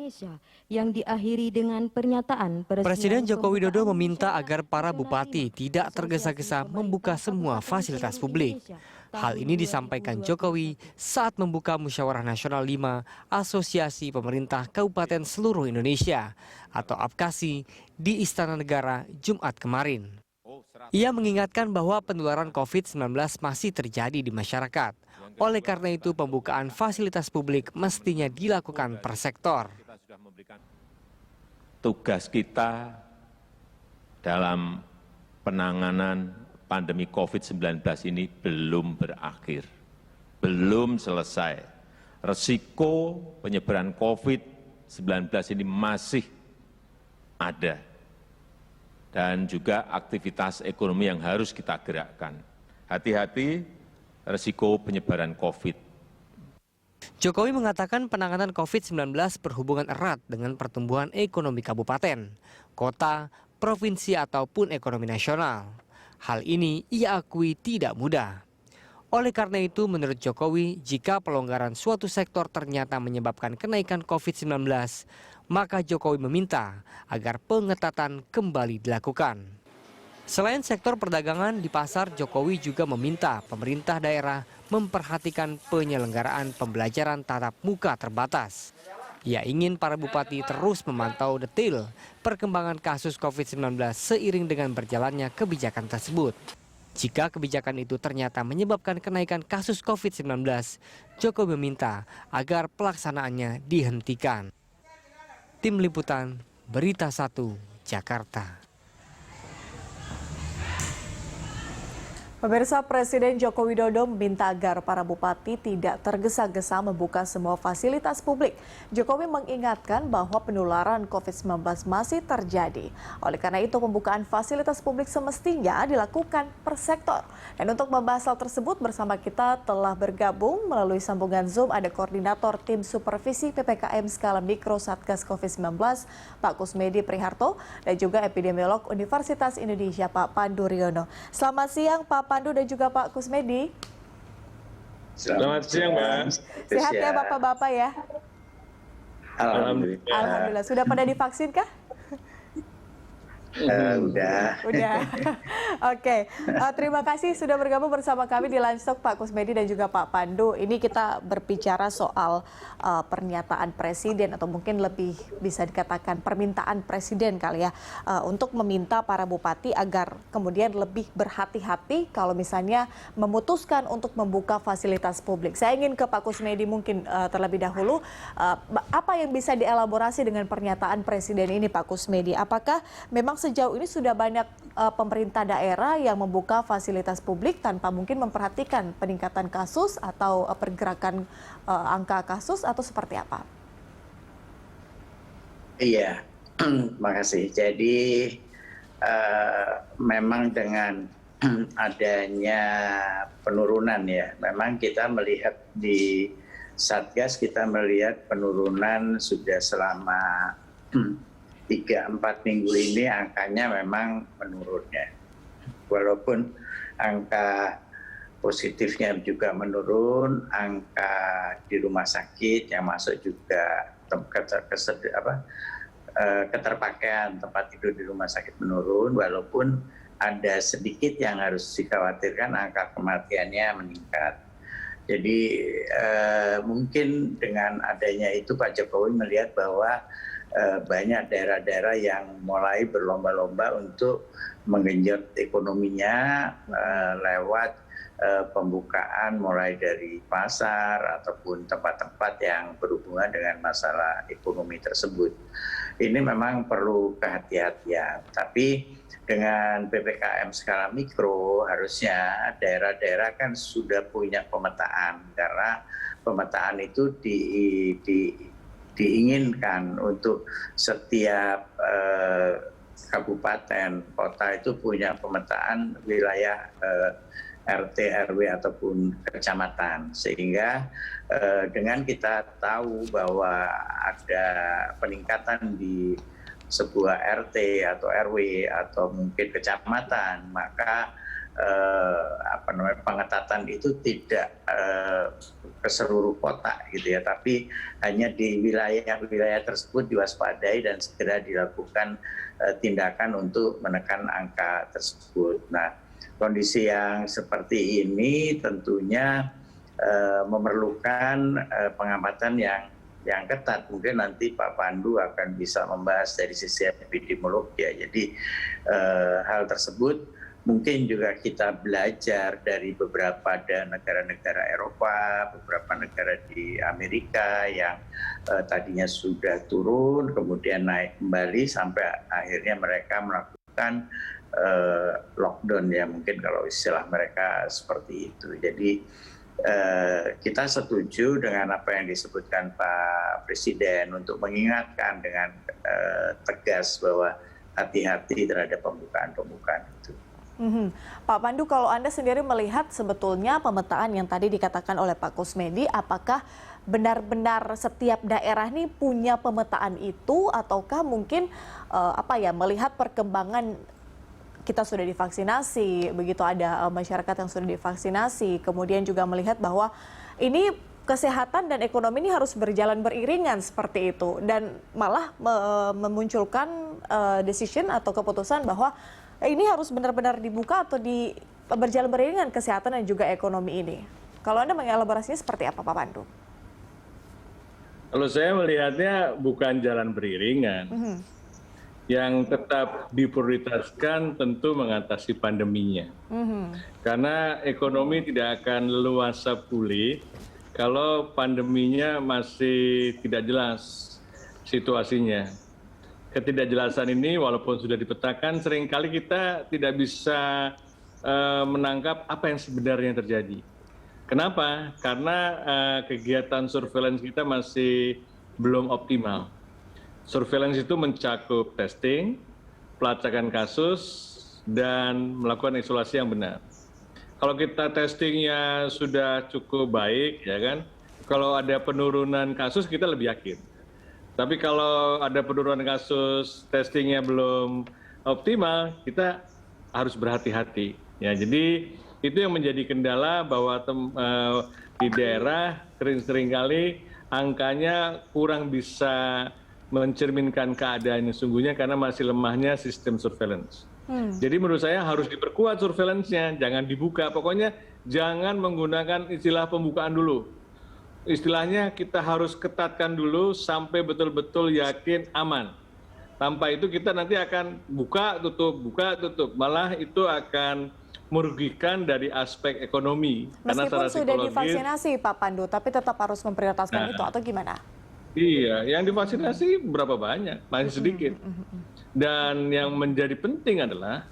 Indonesia yang diakhiri dengan pernyataan Presiden Joko Widodo meminta agar para bupati tidak tergesa-gesa membuka semua fasilitas publik. Hal ini disampaikan Jokowi saat membuka Musyawarah Nasional 5 Asosiasi Pemerintah Kabupaten Seluruh Indonesia atau APKASI di Istana Negara Jumat kemarin. Ia mengingatkan bahwa penularan COVID-19 masih terjadi di masyarakat. Oleh karena itu, pembukaan fasilitas publik mestinya dilakukan per sektor. Tugas kita dalam penanganan pandemi COVID-19 ini belum berakhir, belum selesai. Resiko penyebaran COVID-19 ini masih ada. Dan juga aktivitas ekonomi yang harus kita gerakkan. Hati-hati resiko penyebaran COVID. Jokowi mengatakan penanganan COVID-19 berhubungan erat dengan pertumbuhan ekonomi kabupaten, kota, provinsi ataupun ekonomi nasional. Hal ini ia akui tidak mudah. Oleh karena itu, menurut Jokowi, jika pelonggaran suatu sektor ternyata menyebabkan kenaikan COVID-19, maka Jokowi meminta agar pengetatan kembali dilakukan. Selain sektor perdagangan di pasar, Jokowi juga meminta pemerintah daerah memperhatikan penyelenggaraan pembelajaran tatap muka terbatas. Ia ingin para bupati terus memantau detail perkembangan kasus COVID-19 seiring dengan berjalannya kebijakan tersebut. Jika kebijakan itu ternyata menyebabkan kenaikan kasus COVID-19, Jokowi meminta agar pelaksanaannya dihentikan. Tim Liputan, Berita 1, Jakarta. Pemirsa, Presiden Joko Widodo meminta agar para bupati tidak tergesa-gesa membuka semua fasilitas publik. Jokowi mengingatkan bahwa penularan COVID-19 masih terjadi. Oleh karena itu, pembukaan fasilitas publik semestinya dilakukan per sektor. Dan untuk membahas hal tersebut bersama kita telah bergabung melalui sambungan Zoom ada Koordinator Tim Supervisi PPKM Skala Mikro Satgas COVID-19, Pak Kusmedi Priharto, dan juga Epidemiolog Universitas Indonesia, Pak Pandu Riono. Selamat siang, Pak Pandu dan juga Pak Kusmedi. Selamat siang, Mbak. Sehat ya Bapak-Bapak ya? Alhamdulillah. Alhamdulillah. Sudah pada divaksin kah? Udah. Oke. Terima kasih sudah bergabung bersama kami di Lunch Talk, Pak Kusmedi dan juga Pak Pandu. Ini kita berbicara soal pernyataan presiden atau mungkin lebih bisa dikatakan permintaan presiden kali ya, untuk meminta para bupati agar kemudian lebih berhati-hati kalau misalnya memutuskan untuk membuka fasilitas publik. Saya ingin ke Pak Kusmedi mungkin terlebih dahulu, apa yang bisa dielaborasi dengan pernyataan presiden ini, Pak Kusmedi? Apakah memang sejauh ini sudah banyak pemerintah daerah yang membuka fasilitas publik tanpa mungkin memperhatikan peningkatan kasus atau pergerakan angka kasus atau seperti apa? Iya, makasih. Jadi memang dengan adanya penurunan ya, memang kita melihat di Satgas kita melihat penurunan sudah selama 3-4 minggu ini angkanya memang menurun ya. Walaupun angka positifnya juga menurun, angka di rumah sakit yang masuk juga keterpakaian tempat tidur di rumah sakit menurun, walaupun ada sedikit yang harus dikhawatirkan angka kematiannya meningkat. Jadi mungkin dengan adanya itu Pak Jokowi melihat bahwa banyak daerah-daerah yang mulai berlomba-lomba untuk menggenjot ekonominya lewat pembukaan mulai dari pasar ataupun tempat-tempat yang berhubungan dengan masalah ekonomi tersebut. Ini memang perlu kehati-hatian, tapi dengan PPKM skala mikro harusnya daerah-daerah kan sudah punya pemetaan, karena pemetaan itu diinginkan untuk setiap kabupaten, kota itu punya pemetaan wilayah RT, RW ataupun kecamatan, sehingga dengan kita tahu bahwa ada peningkatan di sebuah RT atau RW atau mungkin kecamatan, maka pengetatan itu tidak ke seluruh kota gitu ya, tapi hanya di wilayah-wilayah tersebut diwaspadai dan segera dilakukan tindakan untuk menekan angka tersebut. Nah, kondisi yang seperti ini tentunya memerlukan pengamatan yang ketat. Mungkin nanti Pak Pandu akan bisa membahas dari sisi epidemiologi ya. Jadi hal tersebut mungkin juga kita belajar dari beberapa negara-negara Eropa, beberapa negara di Amerika yang tadinya sudah turun, kemudian naik kembali sampai akhirnya mereka melakukan lockdown ya, mungkin kalau istilah mereka seperti itu. Jadi kita setuju dengan apa yang disebutkan Pak Presiden untuk mengingatkan dengan tegas bahwa hati-hati terhadap pembukaan itu. Pak Pandu, kalau Anda sendiri melihat sebetulnya pemetaan yang tadi dikatakan oleh Pak Kusmedi, apakah benar-benar setiap daerah ini punya pemetaan itu, ataukah mungkin melihat perkembangan kita sudah divaksinasi, begitu ada masyarakat yang sudah divaksinasi, kemudian juga melihat bahwa ini kesehatan dan ekonomi ini harus berjalan beriringan seperti itu, dan malah memunculkan decision atau keputusan bahwa ini harus benar-benar dibuka atau berjalan beriringan kesehatan dan juga ekonomi ini. Kalau Anda mengelaborasinya seperti apa, Pak Pandu? Kalau saya melihatnya bukan jalan beriringan. Yang tetap diprioritaskan tentu mengatasi pandeminya. Karena ekonomi tidak akan leluasa pulih kalau pandeminya masih tidak jelas situasinya. Ketidakjelasan ini walaupun sudah dipetakan, seringkali kita tidak bisa menangkap apa yang sebenarnya terjadi. Kenapa? Karena kegiatan surveillance kita masih belum optimal. Surveillance itu mencakup testing, pelacakan kasus, dan melakukan isolasi yang benar. Kalau kita testingnya sudah cukup baik, ya kan, kalau ada penurunan kasus kita lebih yakin. Tapi kalau ada penurunan kasus, testingnya belum optimal, kita harus berhati-hati. Ya, jadi itu yang menjadi kendala bahwa di daerah seringkali angkanya kurang bisa mencerminkan keadaan yang sesungguhnya karena masih lemahnya sistem surveillance. Jadi menurut saya harus diperkuat surveillance-nya, jangan dibuka. Pokoknya jangan menggunakan istilah pembukaan dulu. Istilahnya kita harus ketatkan dulu sampai betul-betul yakin aman. Tanpa itu kita nanti akan buka, tutup. Malah itu akan merugikan dari aspek ekonomi. Meskipun sudah divaksinasi Pak Pandu, tapi tetap harus memprioritaskan itu atau gimana? Iya, yang divaksinasi berapa banyak? Masih sedikit. Dan yang menjadi penting adalah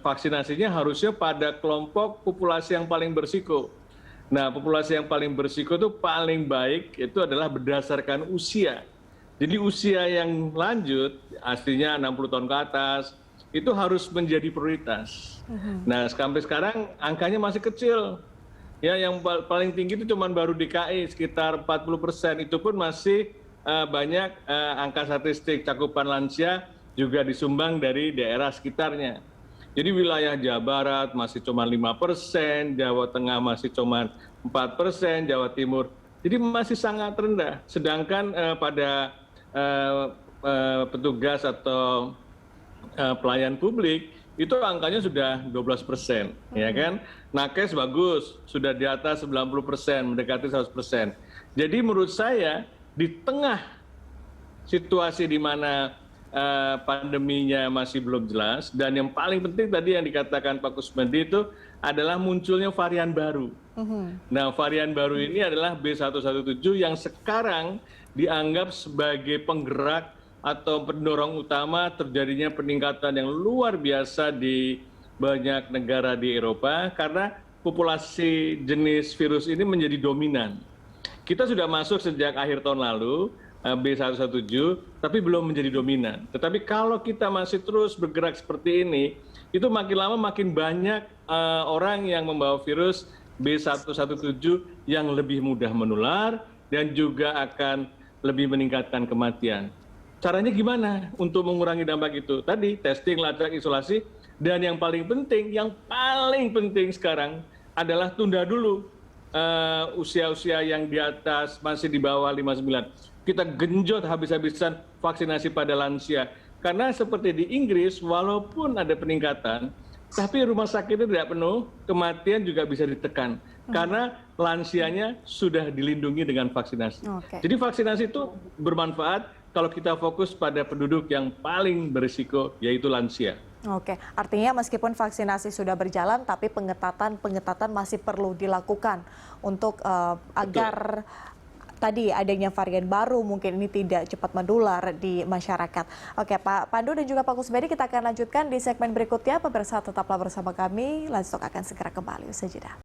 vaksinasinya harusnya pada kelompok populasi yang paling berisiko. Nah, populasi yang paling berisiko itu paling baik itu adalah berdasarkan usia. Jadi usia yang lanjut, aslinya 60 tahun ke atas, itu harus menjadi prioritas. Nah, sampai sekarang angkanya masih kecil. Ya, yang paling tinggi itu cuma baru DKI sekitar 40%. Itu pun masih banyak angka statistik cakupan lansia juga disumbang dari daerah sekitarnya. Jadi wilayah Jawa Barat masih cuma 5%, Jawa Tengah masih cuma 4%, Jawa Timur. Jadi masih sangat rendah. Sedangkan pada petugas atau pelayan publik itu angkanya sudah 12%, ya kan? Nakes bagus, sudah di atas 90%, mendekati 100%. Jadi menurut saya di tengah situasi di mana pandeminya masih belum jelas, dan yang paling penting tadi yang dikatakan Pak Kusmedi itu adalah munculnya varian baru. Nah, varian baru ini adalah B117 yang sekarang dianggap sebagai penggerak atau pendorong utama terjadinya peningkatan yang luar biasa di banyak negara di Eropa karena populasi jenis virus ini menjadi dominan. Kita sudah masuk sejak akhir tahun lalu, B117, tapi belum menjadi dominan. Tetapi kalau kita masih terus bergerak seperti ini, itu makin lama makin banyak orang yang membawa virus B117 yang lebih mudah menular dan juga akan lebih meningkatkan kematian. Caranya gimana untuk mengurangi dampak itu? Tadi testing, lacak, isolasi, dan yang paling penting sekarang adalah tunda dulu usia-usia yang di atas masih di bawah 59. Kita genjot habis-habisan vaksinasi pada lansia. Karena seperti di Inggris, walaupun ada peningkatan, tapi rumah sakitnya tidak penuh, kematian juga bisa ditekan. Karena lansianya sudah dilindungi dengan vaksinasi. Jadi vaksinasi itu bermanfaat kalau kita fokus pada penduduk yang paling berisiko, yaitu lansia. Oke, artinya meskipun vaksinasi sudah berjalan, tapi pengetatan masih perlu dilakukan untuk agar tadi adanya varian baru mungkin ini tidak cepat menular di masyarakat. Oke, Pak Pandu dan juga Pak Kusmedi, kita akan lanjutkan di segmen berikutnya. Pemirsa tetaplah bersama kami, Livestock akan segera kembali usai jeda.